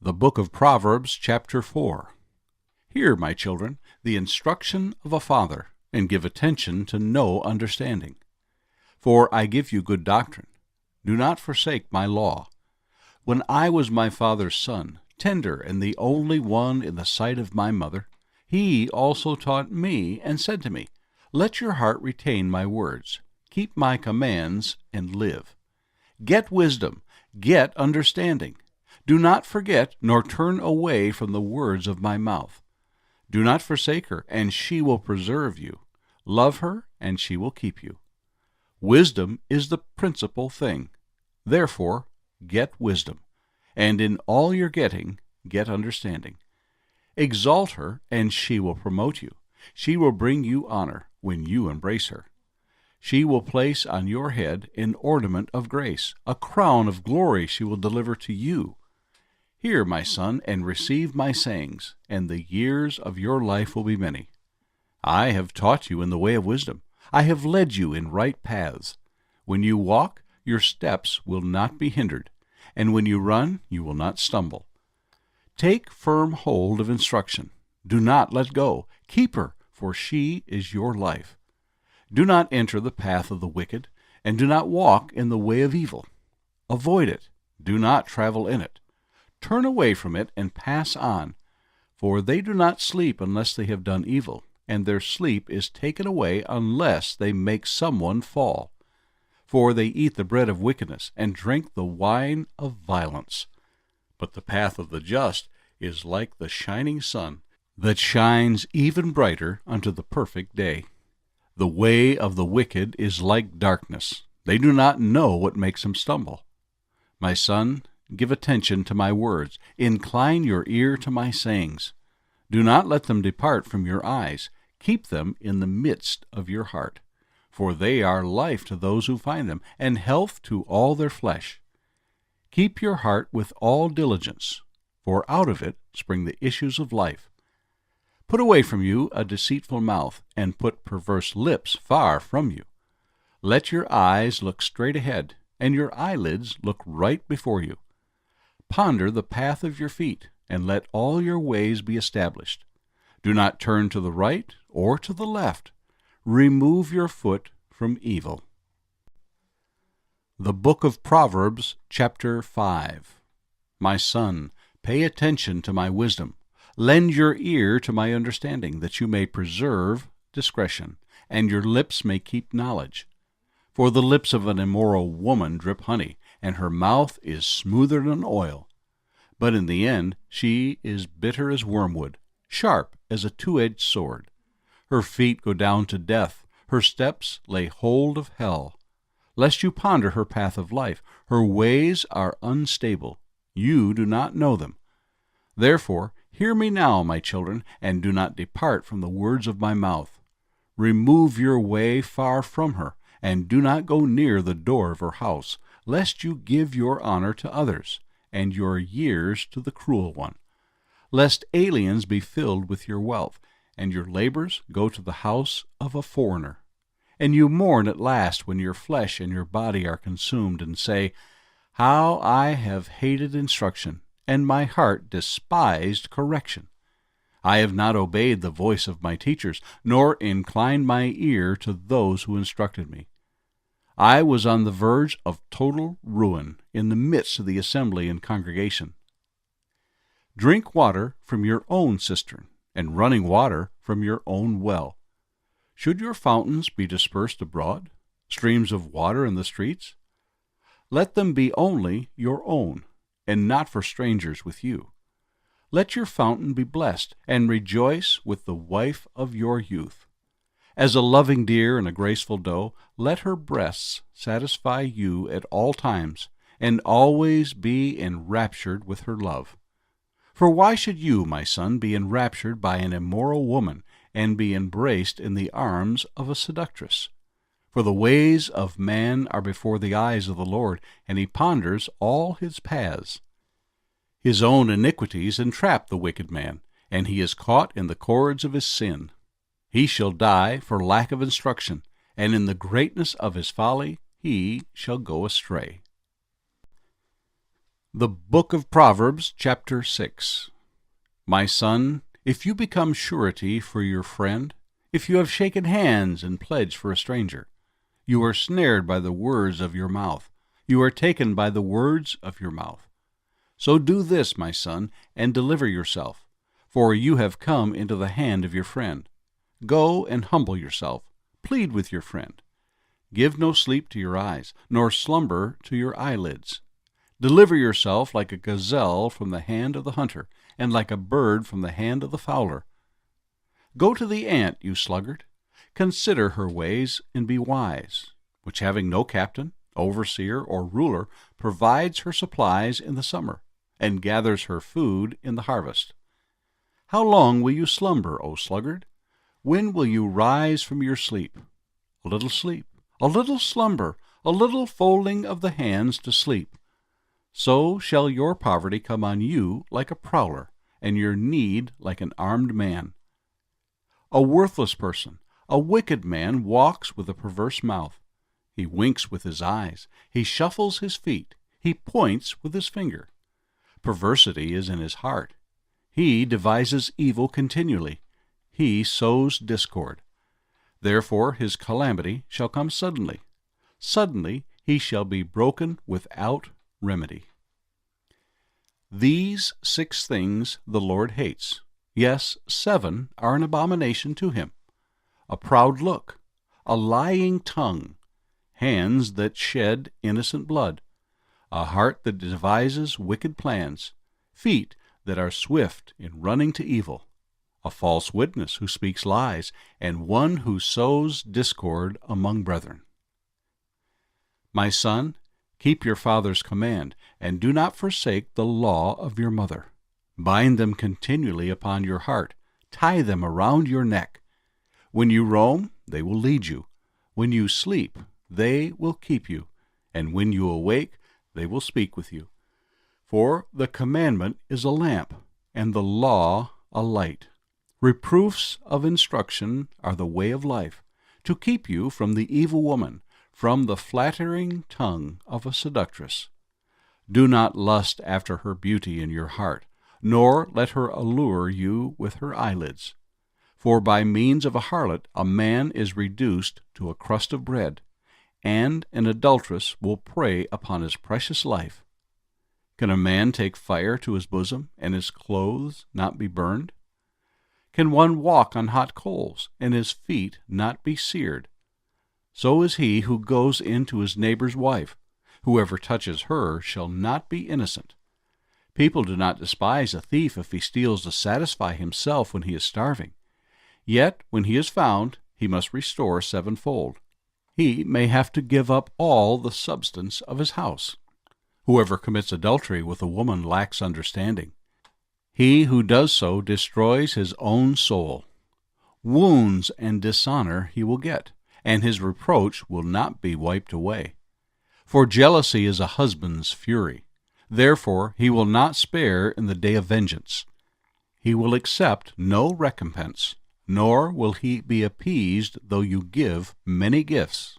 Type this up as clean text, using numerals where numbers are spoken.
The book of Proverbs, chapter 4. Hear, my children, the instruction of a father, and give attention to no understanding. For I give you good doctrine. Do not forsake my law. When I was my father's son, tender and the only one in the sight of my mother, he also taught me and said to me, Let your heart retain my words. Keep my commands and live. Get wisdom, get understanding. Do not forget nor turn away from the words of my mouth. Do not forsake her, and she will preserve you. Love her, and she will keep you. Wisdom is the principal thing. Therefore, get wisdom, and in all your getting, get understanding. Exalt her, and she will promote you. She will bring you honor when you embrace her. She will place on your head an ornament of grace. A crown of glory she will deliver to you. Hear, my son, and receive my sayings, and the years of your life will be many. I have taught you in the way of wisdom. I have led you in right paths. When you walk, your steps will not be hindered, and when you run, you will not stumble. Take firm hold of instruction. Do not let go. Keep her, for she is your life. Do not enter the path of the wicked, and do not walk in the way of evil. Avoid it. Do not travel in it. Turn away from it and pass on, for they do not sleep unless they have done evil, and their sleep is taken away unless they make someone fall. For they eat the bread of wickedness and drink the wine of violence. But the path of the just is like the shining sun, that shines even brighter unto the perfect day. The way of the wicked is like darkness. They do not know what makes them stumble. My son, give attention to my words. Incline your ear to my sayings. Do not let them depart from your eyes. Keep them in the midst of your heart. For they are life to those who find them, and health to all their flesh. Keep your heart with all diligence, for out of it spring the issues of life. Put away from you a deceitful mouth, and put perverse lips far from you. Let your eyes look straight ahead, and your eyelids look right before you. Ponder the path of your feet, and let all your ways be established. Do not turn to the right or to the left. Remove your foot from evil. The book of Proverbs, chapter 5. My son, pay attention to my wisdom. Lend your ear to my understanding, that you may preserve discretion, and your lips may keep knowledge. For the lips of an immoral woman drip honey, and her mouth is smoother than oil. But in the end she is bitter as wormwood, sharp as a two-edged sword. Her feet go down to death, her steps lay hold of hell. Lest you ponder her path of life, her ways are unstable. You do not know them. Therefore, hear me now, my children, and do not depart from the words of my mouth. Remove your way far from her, and do not go near the door of her house, lest you give your honor to others, and your years to the cruel one. Lest aliens be filled with your wealth, and your labors go to the house of a foreigner. And you mourn at last when your flesh and your body are consumed, and say, How I have hated instruction, and my heart despised correction. I have not obeyed the voice of my teachers, nor inclined my ear to those who instructed me. I was on the verge of total ruin in the midst of the assembly and congregation. Drink water from your own cistern, and running water from your own well. Should your fountains be dispersed abroad, streams of water in the streets? Let them be only your own, and not for strangers with you. Let your fountain be blessed, and rejoice with the wife of your youth. As a loving deer and a graceful doe, let her breasts satisfy you at all times, and always be enraptured with her love. For why should you, my son, be enraptured by an immoral woman, and be embraced in the arms of a seductress? For the ways of man are before the eyes of the Lord, and he ponders all his paths. His own iniquities entrap the wicked man, and he is caught in the cords of his sin. He shall die for lack of instruction, and in the greatness of his folly he shall go astray. The Book of Proverbs, chapter 6. My son, if you become surety for your friend, if you have shaken hands and pledged for a stranger, you are snared by the words of your mouth. You are taken by the words of your mouth. So do this, my son, and deliver yourself, for you have come into the hand of your friend. Go and humble yourself. Plead with your friend. Give no sleep to your eyes, nor slumber to your eyelids. Deliver yourself like a gazelle from the hand of the hunter, and like a bird from the hand of the fowler. Go to the ant, you sluggard. Consider her ways, and be wise, which having no captain, overseer, or ruler, provides her supplies in the summer, and gathers her food in the harvest. How long will you slumber, O sluggard? When will you rise from your sleep? A little sleep, a little slumber, a little folding of the hands to sleep. So shall your poverty come on you like a prowler, and your need like an armed man. A worthless person, a wicked man, walks with a perverse mouth. He winks with his eyes, he shuffles his feet, he points with his finger. Perversity is in his heart. He devises evil continually. He sows discord. Therefore his calamity shall come suddenly. Suddenly he shall be broken without remedy. These 6 things the Lord hates. Yes, 7 are an abomination to him: a proud look, a lying tongue, hands that shed innocent blood, a heart that devises wicked plans, feet that are swift in running to evil, a false witness who speaks lies, and one who sows discord among brethren. My son, keep your father's command, and do not forsake the law of your mother. Bind them continually upon your heart, tie them around your neck. When you roam, they will lead you. When you sleep, they will keep you. And when you awake, they will speak with you. For the commandment is a lamp, and the law a light. Reproofs of instruction are the way of life, to keep you from the evil woman, from the flattering tongue of a seductress. Do not lust after her beauty in your heart, nor let her allure you with her eyelids. For by means of a harlot a man is reduced to a crust of bread, and an adulteress will prey upon his precious life. Can a man take fire to his bosom, and his clothes not be burned? Can one walk on hot coals, and his feet not be seared? So is he who goes in to his neighbor's wife. Whoever touches her shall not be innocent. People do not despise a thief if he steals to satisfy himself when he is starving. Yet when he is found, he must restore 7-fold. He may have to give up all the substance of his house. Whoever commits adultery with a woman lacks understanding. He who does so destroys his own soul. Wounds and dishonor he will get, and his reproach will not be wiped away. For jealousy is a husband's fury. Therefore he will not spare in the day of vengeance. He will accept no recompense, nor will he be appeased though you give many gifts.